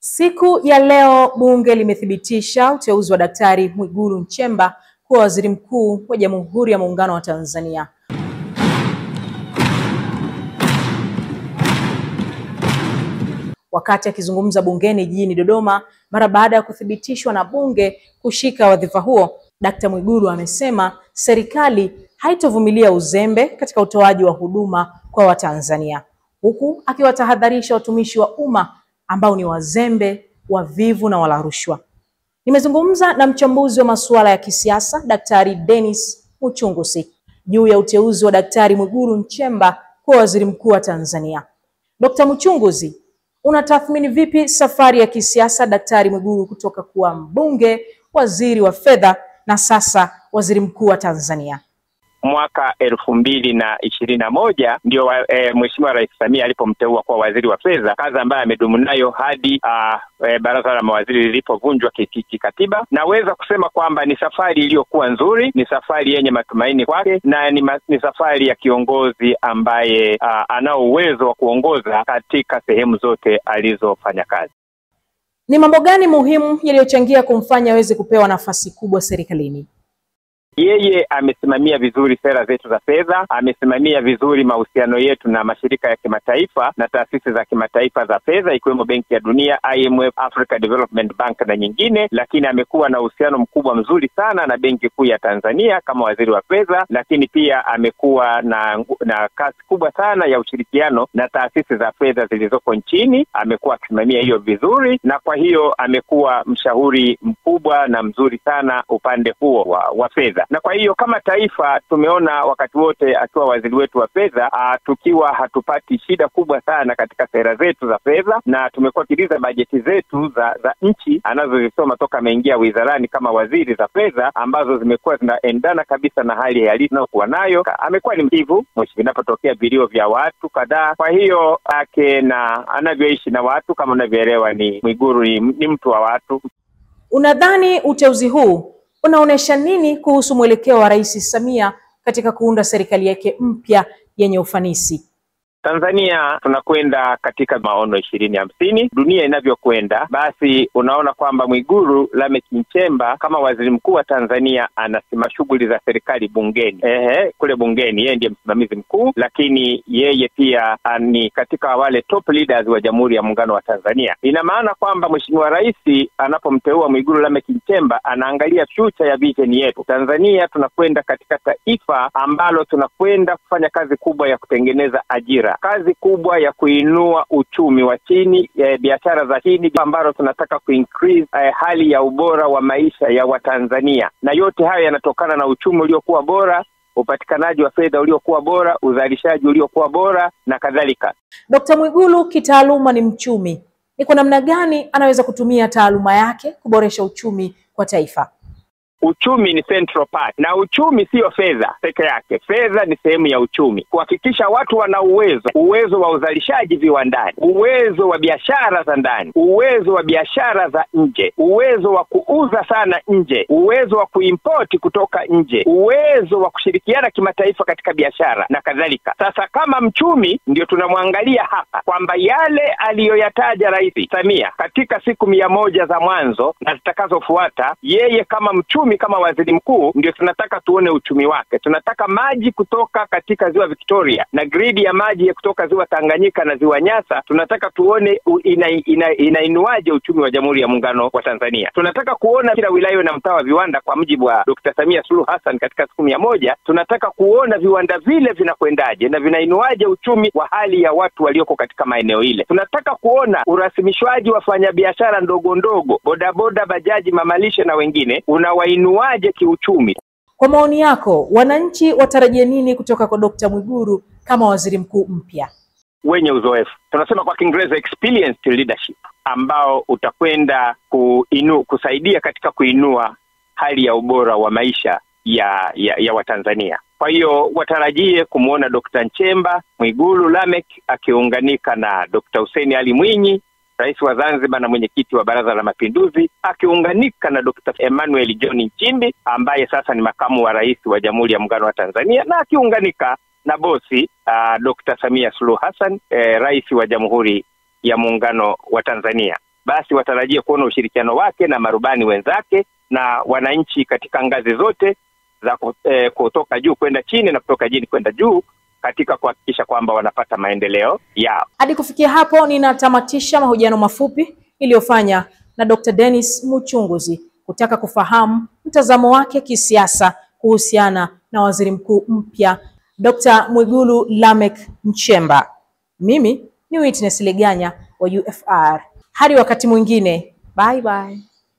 Siku ya leo bunge limethibitisha uteuzi wa Daktari Mwigulu Nchemba kuwa waziri mkuu wa Jamhuri ya Muungano wa Tanzania. Wakati akizungumza bungeni jijini Dodoma mara baada ya kuthibitishwa na bunge kushika wadhifa huo, Daktari Mwigulu amesema serikali haitovumilia uzembe katika utoaji wa huduma kwa Watanzania, huku akiwatahadharisha watumishi wa umma ambao ni wazembe, wavivu na wala rushwa. Nimezungumza na mchambuzi wa masuala ya kisiasa Daktari Dennis Muchungusi juu ya uteuzi wa Daktari Mwigulu Nchemba kuwa waziri mkuu wa Tanzania. Dr. Muchungusi, unatathmini vipi safari ya kisiasa Daktari Mwigulu kutoka kuwa mbunge, waziri wa fedha na sasa waziri mkuu wa Tanzania? Mwaka 2021 ndio Mheshimiwa Rais Samia alipomteua kuwa waziri wa fedha, kazi ambayo amedumu nayo hadi baraza la mawaziri lilipovunjwa kikatiba. Naweza kusema kwamba ni safari iliyokuwa nzuri, ni safari yenye matumaini kwake, na ni safari ya kiongozi ambaye anao uwezo wa kuongoza katika sehemu zote alizofanya kazi. Ni mambo gani muhimu yaliyochangia kumfanya aweze kupewa nafasi kubwa serikalini? Yeye amesimamia vizuri sera zetu za fedha, amesimamia vizuri mahusiano yetu na mashirika ya kimataifa na taasisi za kimataifa za fedha ikiwemo Benki ya Dunia, IMF, Africa Development Bank na nyingine, lakini amekuwa na uhusiano mkubwa mzuri sana na Benki Kuu ya Tanzania kama waziri wa fedha, lakini pia amekuwa na kasi kubwa sana ya ushirikiano na taasisi za fedha zilizoko nchini. Amekuwa akisimamia hiyo vizuri, na kwa hiyo amekuwa mshauri mkubwa na mzuri sana upande huo wa fedha. Na kwa hiyo kama taifa tumeona wakati wote akiwa waziri wetu wa fedha tukiwa hatupati shida kubwa sana katika sera zetu za fedha, na tumekuwa tukiriza bajeti zetu za nchi anazozisoma toka ameingia wizarani kama waziri za fedha, ambazo zimekuwa zinaendana kabisa na hali halisi tunayokuwa nayo. Amekuwa ni mtivu vinapotokea vilio vya watu kadhaa. Kwa hiyo na anavyoishi na watu, kama unavyoelewa, ni Mwigulu ni mtu wa watu. Unadhani uteuzi huu unaonesha nini kuhusu mwelekeo wa Rais Samia katika kuunda serikali yake mpya yenye ufanisi? Tanzania tunakwenda katika maono 2050. Dunia inavyokwenda, basi unaona kwamba Mwigulu Nchemba kama waziri mkuu wa Tanzania anasema shughuli za serikali bungeni. Kule bungeni yeye ndiye msimamizi mkuu, lakini yeye pia ni katika wale top leaders wa Jamhuri ya Muungano wa Tanzania. Ina maana kwamba Mheshimiwa Rais anapomteua Mwigulu Nchemba anaangalia future ya vision yetu. Tanzania tunakwenda katika taifa ambalo tunakwenda kufanya kazi kubwa ya kutengeneza ajira, kazi kubwa ya kuinua uchumi wa chini, biashara za chini, ambalo tunataka kuincrease hali ya ubora wa maisha ya Watanzania. Na yote hayo yanatokana na uchumi uliokuwa bora, upatikanaji wa fedha uliokuwa bora, uzalishaji uliokuwa bora na kadhalika. Dr. Mwigulu kitaaluma ni mchumi. Ni kwa namna gani anaweza kutumia taaluma yake kuboresha uchumi kwa taifa? Uchumi ni central part, na uchumi sio fedha peke yake. Fedha ni sehemu ya uchumi. Kuhakikisha watu wana uwezo wa uzalishaji viwandani, uwezo wa biashara za ndani, uwezo wa biashara za nje, uwezo wa kuuza sana nje, uwezo wa kuimport kutoka nje, uwezo wa kushirikiana kimataifa katika biashara na kadhalika. Sasa kama mchumi ndio tunamwangalia hapa kwamba yale aliyoyataja Rais Samia katika siku 100 za mwanzo na zitakazofuata, yeye kama mchumi, kama waziri mkuu, ndio tunataka tuone uchumi wake. Tunataka maji kutoka katika ziwa Victoria na gridi ya maji kutoka ziwa Tanganyika na ziwa Nyasa, tunataka tuone inainuaje uchumi wa Jamhuri ya Muungano wa Tanzania. Tunataka kuona kila wilaya na mtaa wa viwanda kwa mujibu wa Dr. Samia Suluhu Hassan katika siku 100. Tunataka kuona viwanda vile vinakwendaje na vinainuaje uchumi wa hali ya watu walioko katika maeneo ile. Tunataka kuona urasimishwaji wa wafanyabiashara ndogo ndogo, bodaboda, bajaji, mamalishe na wengine, unawainuaje kiuchumi. Kwa maoni yako, wananchi watarajie nini kutoka kwa Dr. Mwigulu kama waziri mkuu mpya? Wenye uzoefu, tunasema kwa Kiingereza experienced leadership, ambao utakwenda kusaidia katika kuinua hali ya ubora wa maisha ya Watanzania. Kwa hiyo watarajie kumuona Dr. Nchemba Mwigulu akiunganika na Dr. Hussein Ali Mwinyi, Rais wa Zanzibar na mwenyekiti wa Baraza la Mapinduzi, akiunganika na Dr. Emmanuel John Nchimbi ambaye sasa ni makamu wa rais wa Jamhuri ya Muungano wa Tanzania, na akiunganika na bosi Dr. Samia Suluhu Hassan, rais wa Jamhuri ya Muungano wa Tanzania. basi watarajie kuona ushirikiano wake na marubani wenzake na wananchi katika ngazi zote za kutoka juu kwenda chini na kutoka chini kwenda juu katika kuhakikisha kwamba wanapata maendeleo yao. Hadi kufikia hapo ninatamatisha mahojiano mafupi iliyofanya na Dr. Dennis Muchunguzi kutaka kufahamu mtazamo wake kisiasa kuhusiana na waziri mkuu mpya Dr. Mwigulu Lameck Nchemba. Mimi ni Witness Leganya wa UFR. Hadi wakati mwingine. Bye bye.